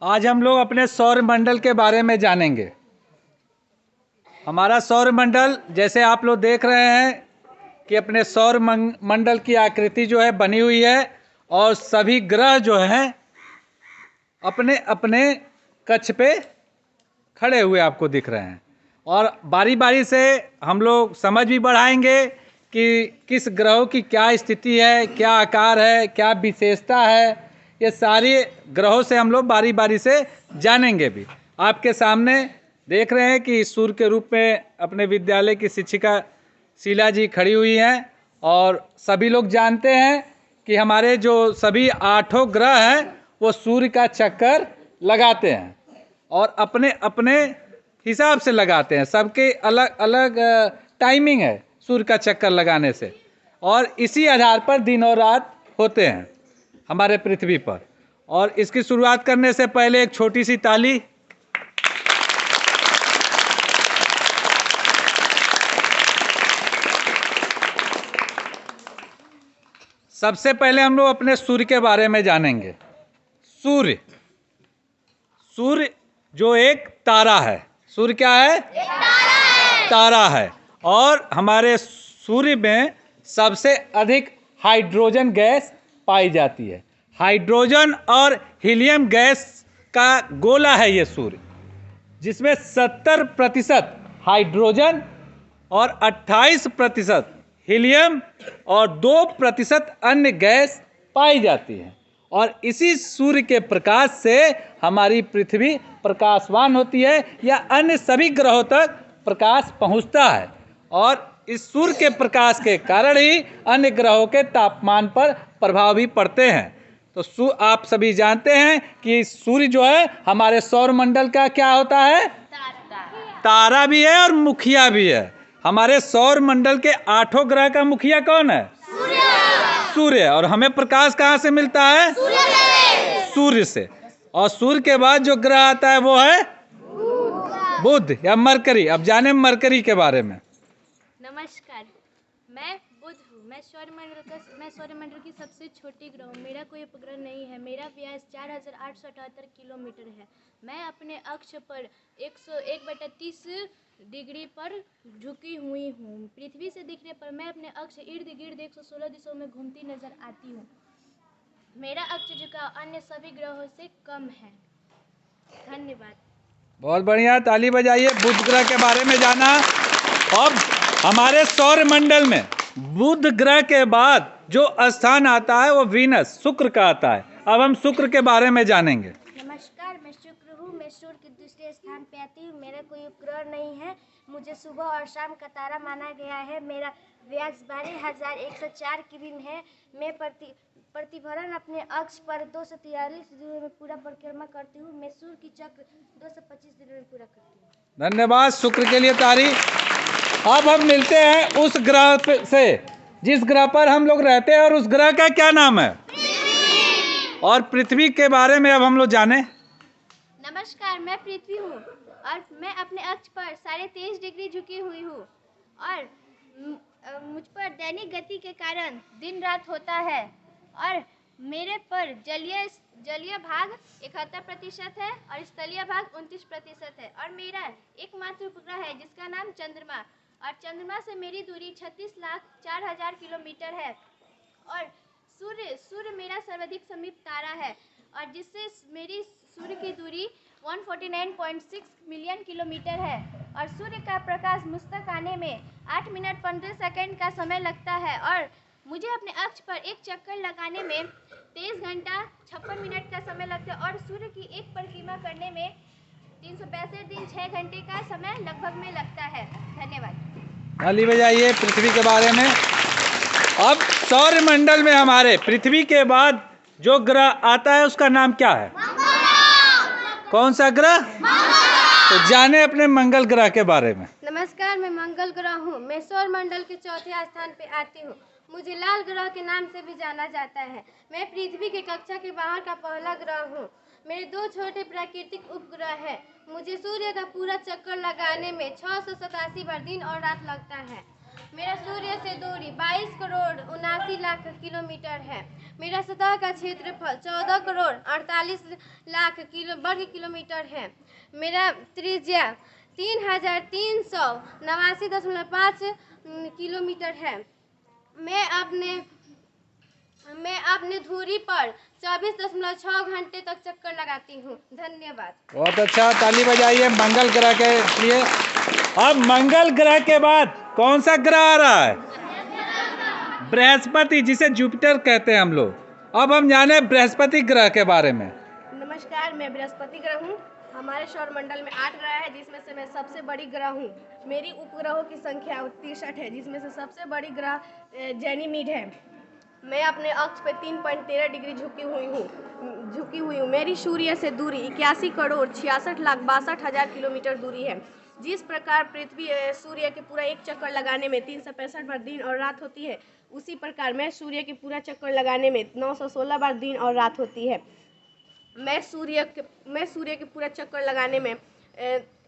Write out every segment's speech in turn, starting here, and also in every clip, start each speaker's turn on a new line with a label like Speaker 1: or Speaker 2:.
Speaker 1: आज हम लोग अपने सौर मंडल के बारे में जानेंगे। हमारा सौर मंडल जैसे आप लोग देख रहे हैं कि अपने सौर मंडल की आकृति जो है बनी हुई है और सभी ग्रह जो हैं अपने अपने कक्ष पे खड़े हुए आपको दिख रहे हैं और बारी बारी से हम लोग समझ भी बढ़ाएंगे कि किस ग्रहों की क्या स्थिति है, क्या आकार है, क्या विशेषता है। ये सारी ग्रहों से हम लोग बारी बारी से जानेंगे भी। आपके सामने देख रहे हैं कि सूर्य के रूप में अपने विद्यालय की शिक्षिका शीला जी खड़ी हुई हैं और सभी लोग जानते हैं कि हमारे जो सभी 8 ग्रह हैं वो सूर्य का चक्कर लगाते हैं और अपने अपने हिसाब से लगाते हैं। सबके अलग अलग टाइमिंग है सूर्य का चक्कर लगाने से और इसी आधार पर दिन और रात होते हैं हमारे पृथ्वी पर। और इसकी शुरुआत करने से पहले एक छोटी सी ताली। सबसे पहले हम लोग अपने सूर्य के बारे में जानेंगे। सूर्य सूर्य जो एक तारा है। सूर्य क्या है? एक तारा है। और हमारे सूर्य में सबसे अधिक हाइड्रोजन गैस पाई जाती है। हाइड्रोजन और हीलियम गैस का गोला है ये सूर्य, जिसमें 70% हाइड्रोजन और 28% हीलियम और 2% अन्य गैस पाई जाती है। और इसी सूर्य के प्रकाश से हमारी पृथ्वी प्रकाशवान होती है या अन्य सभी ग्रहों तक प्रकाश पहुंचता है। और इस सूर्य के प्रकाश के कारण ही अन्य ग्रहों के तापमान पर प्रभाव भी पड़ते हैं। तो आप सभी जानते हैं कि सूर्य जो है हमारे सौर मंडल का क्या होता है? तारा भी है और मुखिया भी है। हमारे सौर मंडल के 8 ग्रह का मुखिया कौन है? सूर्य। और हमें प्रकाश कहाँ से मिलता है? सूर्य से। और सूर्य के बाद जो ग्रह आता है वो है बुध या मरकरी। अब जाने मरकरी के बारे में।
Speaker 2: नमस्कार, मैं बुध हूँ। मैं सौरमंडल की सबसे छोटी ग्रह हूँ। मेरा कोई उपग्रह नहीं है। मेरा व्यास 4878 किलोमीटर है। मैं अपने अक्ष पर 101/30 डिग्री पर झुकी हुई हूँ। पृथ्वी से दिखने पर मैं अपने अक्ष इर्द गिर्द 116 दिशाओं में घूमती नजर आती हूँ। मेरा अक्ष झुकाव अन्य सभी ग्रहों से कम है। धन्यवाद।
Speaker 1: बहुत बढ़िया, ताली बजाइए। बुध ग्रह के बारे में जाना। अब हमारे सौर मंडल में बुध ग्रह के बाद जो स्थान आता है वो वीनस, शुक्र का आता है। अब हम शुक्र के बारे में जानेंगे।
Speaker 2: नमस्कार, मैं शुक्र हूँ। मैं सूर्य के दूसरे स्थान पे आती हूँ। मेरा कोई उपग्रह नहीं है। मुझे सुबह और शाम का तारा माना गया है। मेरा व्यास 12,104 किरण है। मैं प्रतिभरण अपने अक्ष पर 243 दिनों में पूरा परिक्रमा करती हूँ। मैं सूर्य की चक्र 225 दिनों में पूरा करती हूँ।
Speaker 1: धन्यवाद, शुक्र के लिए ताली। अब हम मिलते हैं उस ग्रह से जिस ग्रह पर हम लोग रहते हैं और उस ग्रह का क्या नाम है? और पृथ्वी के बारे में अब हम लोग जाने।
Speaker 2: नमस्कार, मैं पृथ्वी हूँ और मैं अपने अक्ष पर 23.5 डिग्री झुकी हुई हूँ और मुझ पर दैनिक गति के कारण दिन रात होता है और मेरे पर जलीय भाग 71% है और स्थलीय भाग 29% है और मेरा एकमात्र उपग्रह है जिसका नाम चंद्रमा। और चंद्रमा से मेरी दूरी 36,04,000 किलोमीटर है और सूर्य मेरा सर्वाधिक समीप तारा है और जिससे मेरी सूर्य की दूरी 149.6 मिलियन किलोमीटर है और सूर्य का प्रकाश मुझ तक आने में 8 मिनट 15 सेकंड का समय लगता है और मुझे अपने अक्ष पर एक चक्कर लगाने में 23 घंटा 56 मिनट का समय लगता है और सूर्य की एक परिक्रमा करने में 362 दिन 6 घंटे का समय लगभग में लगता है। धन्यवाद।
Speaker 1: ताली बजाइए पृथ्वी के बारे में। अब सौर मंडल में हमारे पृथ्वी के बाद जो ग्रह आता है उसका नाम क्या है? कौन सा ग्रह? तो जाने अपने मंगल ग्रह के बारे में।
Speaker 2: नमस्कार, मैं मंगल ग्रह हूँ। मैं सौर मंडल के चौथे स्थान पे आती हूँ। मुझे लाल ग्रह के नाम से भी जाना जाता है। मैं पृथ्वी की कक्षा के बाहर का पहला ग्रह हूँ। मेरे 2 छोटे प्राकृतिक उपग्रह हैं। मुझे सूर्य का पूरा चक्कर लगाने में 687 बार दिन और रात लगता है मेरा सूर्य से दूरी 22 करोड़ 79 लाख किलोमीटर है। मेरा सतह का क्षेत्रफल 14 करोड़ 48 लाख वर्ग किलोमीटर है। मेरा त्रिज्या 3389.5 किलोमीटर है। मैं अपने धुरी पर 24.6 घंटे तक चक्कर लगाती हूँ। धन्यवाद।
Speaker 1: बहुत अच्छा, ताली बजाइए मंगल ग्रह के लिए। अब मंगल ग्रह के बाद कौन सा ग्रह आ रहा है? बृहस्पति, जिसे जुपिटर कहते हैं हम लोग। अब हम जाने बृहस्पति ग्रह के बारे में।
Speaker 3: नमस्कार, मैं बृहस्पति ग्रह हूँ। हमारे सौर मंडल में 8 ग्रह है, जिसमें से मैं सबसे बड़ी ग्रह हूँ। मेरी उपग्रहों की संख्या 63 है, जिसमें से सबसे बड़ी ग्रह जेनीमीड है। मैं अपने अक्ष पे 3.13 डिग्री झुकी हुई हूँ। मेरी सूर्य से दूरी 81 करोड़ 66 लाख 62 हजार किलोमीटर दूरी है। जिस प्रकार पृथ्वी सूर्य के पूरा एक चक्कर लगाने में 365 बार दिन और रात होती है, उसी प्रकार मैं सूर्य के पूरा चक्कर लगाने में 916 बार दिन और रात होती है। मैं सूर्य के पूरा चक्कर लगाने में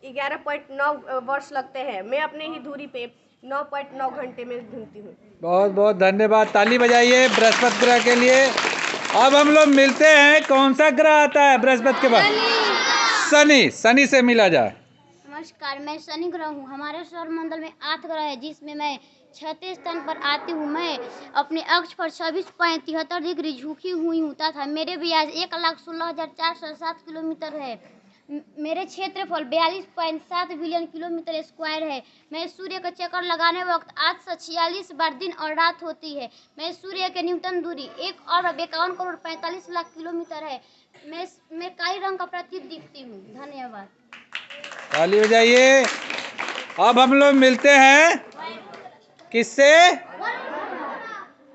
Speaker 3: 11.9 वर्ष लगते हैं। मैं अपने ही दूरी पे 9.9 घंटे में घूमती हूँ।
Speaker 1: बहुत बहुत धन्यवाद, ताली बजाइए बृहस्पति ग्रह के लिए। अब हम लोग मिलते हैं, कौन सा ग्रह आता है बृहस्पति के बाद? शनि। शनि से मिला जाए।
Speaker 4: नमस्कार, मैं शनि ग्रह हूँ। हमारे सौर मंडल में 8 ग्रह है, जिसमें मैं 36 स्थान पर आती हूँ। मैं अपने अक्ष पर 26.73 डिग्री झुकी हुई हूँ तथा मेरे व्यास 1,16,407 किलोमीटर है। मेरे क्षेत्रफल 42.7 बिलियन किलोमीटर स्क्वायर है। मैं सूर्य का चक्कर लगाने वक्त 846 बार दिन और रात होती है। मैं सूर्य के न्यूनतम दूरी 1,51 करोड़ 45 लाख किलोमीटर है। मैं काली रंग का प्रतीक दिखती हूँ। धन्यवाद।
Speaker 1: ताली बजाइए। अब हम लोग मिलते हैं किससे?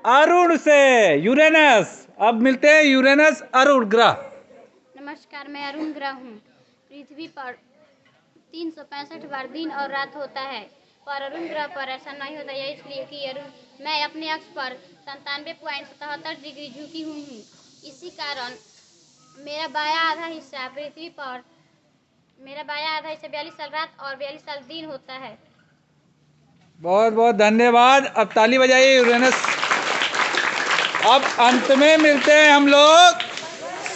Speaker 1: अरुण से, यूरेनस। अब मिलते हैं यूरेनस अरुण ग्रह।
Speaker 4: नमस्कार, मैं अरुण ग्रह हूँ। पृथ्वी पर 365 बार दिन और रात होता है, पर अरुण ग्रह पर ऐसा नहीं होता है, इसलिए कि मैं अपने अक्ष पर 97.77 डिग्री झुकी हुई हूँ। इसी कारण मेरा बायां आधा हिस्सा 42 साल रात और 42 साल दिन होता है।
Speaker 1: बहुत बहुत धन्यवाद। अब ताली बजाइए यूरेनस। अब अंत में मिलते हैं हम लोग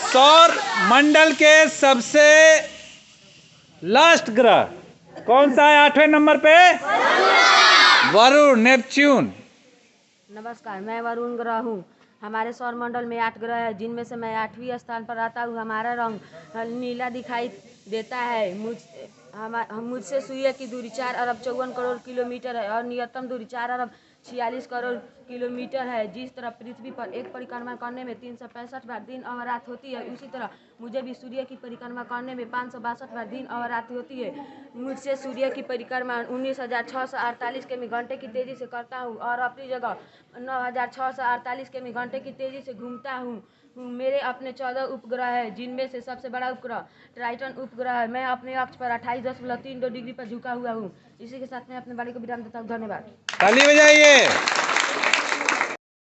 Speaker 1: सौर मंडल के सबसे लास्ट ग्रह। कौन सा है 8वें नंबर पे? वरुण, नेपच्यून।
Speaker 3: नमस्कार, मैं वरुण ग्रह हूँ। हमारे सौर मंडल में 8 ग्रह है, जिनमें से मैं 8वें स्थान पर आता हूँ। हमारा रंग नीला दिखाई देता है। मुझसे सूर्य की दूरी 4 अरब 54 करोड़ किलोमीटर है और नियतम दूरी 4 अरब 46 करोड़ किलोमीटर है। जिस तरह पृथ्वी पर एक परिक्रमा करने में 365 बार दिन और रात होती है, उसी तरह मुझे भी सूर्य की परिक्रमा करने में 562 बार दिन और रात होती है। मुझसे सूर्य की परिक्रमा 19,648 किमी घंटे की तेज़ी से करता हूँ और अपनी जगह 9,648 किमी घंटे की तेज़ी से घूमता हूँ। मेरे अपने 14 उपग्रह है, जिनमें से सबसे बड़ा उपग्रह ट्राइटन उपग्रह है। मैं अपने अक्ष पर 28.32 डिग्री पर झुका हुआ हूँ। इसी के साथ मैं अपने वाणी को विराम देता हूँ। धन्यवाद।
Speaker 1: ताली बजाइए।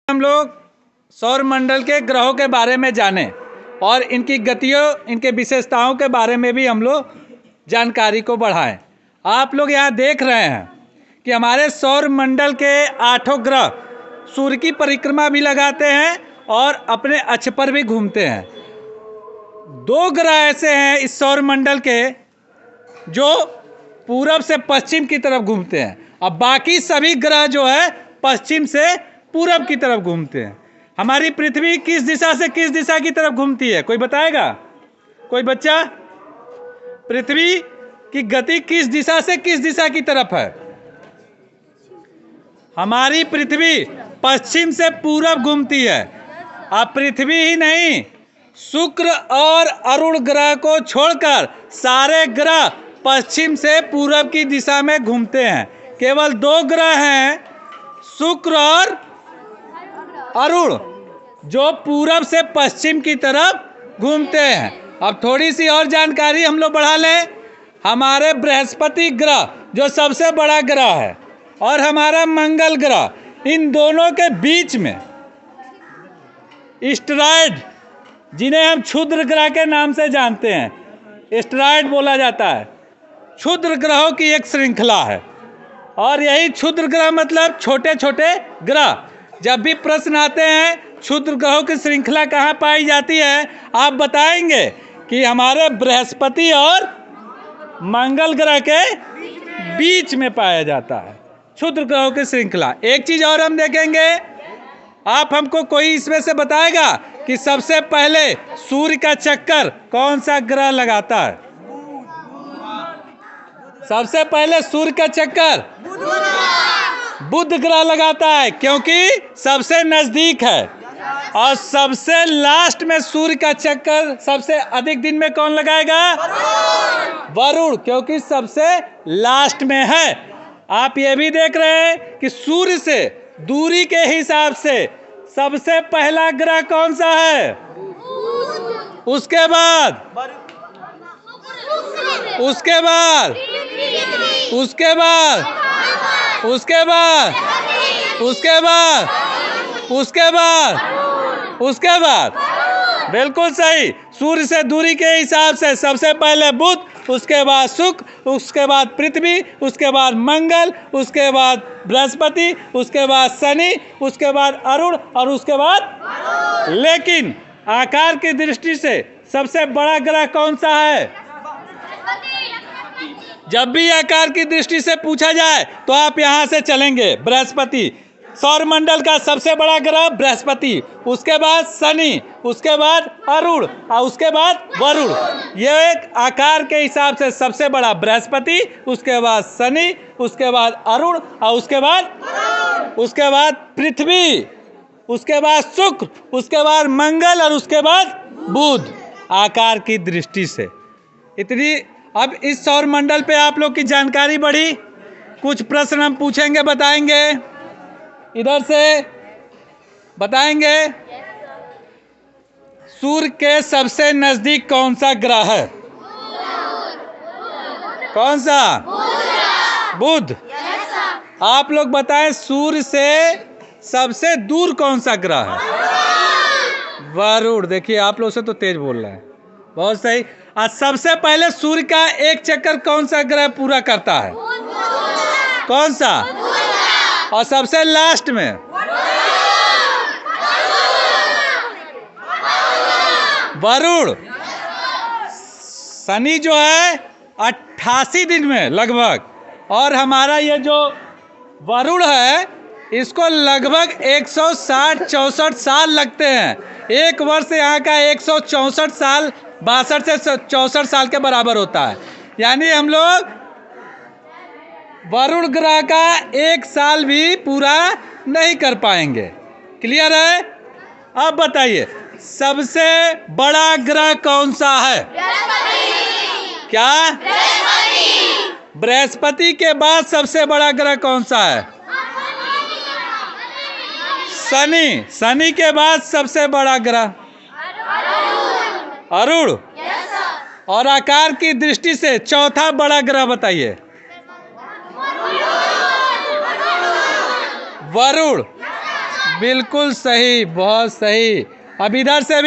Speaker 1: हम लोग सौर मंडल के ग्रहों के बारे में जाने और इनकी गतियों, इनके विशेषताओं के बारे में भी हम लोग जानकारी को बढ़ाएं। आप लोग यहाँ देख रहे हैं कि हमारे सौर मंडल के 8 ग्रह सूर्य की परिक्रमा भी लगाते हैं और अपने अक्ष पर भी घूमते हैं। 2 ग्रह ऐसे हैं इस सौर मंडल के जो पूरब से पश्चिम की तरफ घूमते हैं, अब बाकी सभी ग्रह जो है पश्चिम से पूरब की तरफ घूमते हैं। हमारी पृथ्वी किस दिशा से किस दिशा की तरफ घूमती है, कोई बताएगा? कोई बच्चा? पृथ्वी की गति किस दिशा से किस दिशा की तरफ है? हमारी पृथ्वी पश्चिम से पूरब घूमती है। अब पृथ्वी ही नहीं, शुक्र और अरुण ग्रह को छोड़कर सारे ग्रह पश्चिम से पूरब की दिशा में घूमते हैं। केवल 2 ग्रह हैं, शुक्र और अरुण, जो पूरब से पश्चिम की तरफ घूमते हैं। अब थोड़ी सी और जानकारी हम लोग बढ़ा लें। हमारे बृहस्पति ग्रह जो सबसे बड़ा ग्रह है और हमारा मंगल ग्रह, इन दोनों के बीच में एस्टेरॉयड, जिन्हें हम क्षुद्र ग्रह के नाम से जानते हैं, एस्टेरॉयड बोला जाता है, क्षुद्र ग्रहों की एक श्रृंखला है। और यही क्षुद्र ग्रह मतलब छोटे छोटे ग्रह। जब भी प्रश्न आते हैं क्षुद्र ग्रहों की श्रृंखला कहाँ पाई जाती है, आप बताएंगे कि हमारे बृहस्पति और मंगल ग्रह के बीच में पाया जाता है क्षुद्र ग्रहों की श्रृंखला। एक चीज और हम देखेंगे, आप हमको कोई इसमें से बताएगा कि सबसे पहले सूर्य का चक्कर कौन सा ग्रह लगाता है? सबसे पहले सूर्य का चक्कर बुध ग्रह लगाता है, क्योंकि सबसे नजदीक है। और सबसे लास्ट में सूर्य का चक्कर सबसे अधिक दिन में कौन लगाएगा? वरुण, क्योंकि सबसे लास्ट में है। आप ये भी देख रहे हैं कि सूर्य से दूरी के हिसाब से सबसे पहला ग्रह कौन सा है? उसके बाद उसके बाद उसके बाद उसके बाद उसके बाद उसके बाद उसके बाद बिल्कुल सही। सूर्य से दूरी के हिसाब से सबसे पहले बुध, उसके बाद शुक्र, उसके बाद पृथ्वी, उसके बाद मंगल, उसके बाद बृहस्पति, उसके बाद शनि, उसके बाद अरुण और उसके बाद। लेकिन आकार की दृष्टि से सबसे बड़ा ग्रह कौन सा है? जब भी आकार की दृष्टि से पूछा जाए तो आप यहाँ से चलेंगे बृहस्पति। सौरमंडल का सबसे बड़ा ग्रह बृहस्पति, उसके बाद शनि, उसके बाद अरुण और उसके बाद वरुण। ये एक आकार के हिसाब से सबसे बड़ा बृहस्पति, उसके बाद शनि, उसके बाद अरुण और उसके बाद पृथ्वी, उसके बाद शुक्र, उसके बाद मंगल और उसके बाद बुध। आकार की दृष्टि से इतनी। अब इस सौरमंडल पे आप लोग की जानकारी बढ़ी। कुछ प्रश्न हम पूछेंगे, बताएंगे, इधर से बताएंगे। सूर्य के सबसे नजदीक कौन सा ग्रह है? कौन सा? बुध। आप लोग बताएं सूर्य से सबसे दूर कौन सा ग्रह है? वरुण। देखिए आप लोग से तो तेज बोल रहे हैं, बहुत सही। आज सबसे पहले सूर्य का एक चक्कर कौन सा ग्रह पूरा करता है? कौन सा? और सबसे लास्ट में वरुण। शनि जो है 88 दिन में लगभग, और हमारा ये जो वरुण है इसको लगभग 160-64 साल लगते हैं। एक वर्ष यहाँ का 164 साल, 62 से 64 साल के बराबर होता है। यानी हम लोग वरुण ग्रह का एक साल भी पूरा नहीं कर पाएंगे। क्लियर है? अब बताइए सबसे बड़ा ग्रह कौन सा है? क्या? बृहस्पति के बाद सबसे बड़ा ग्रह कौन सा है? शनि। शनि के बाद सबसे बड़ा ग्रह अरुण। और आकार की दृष्टि से चौथा बड़ा ग्रह बताइए। वरुण। बिल्कुल सही, बहुत सही। अब इधर से भी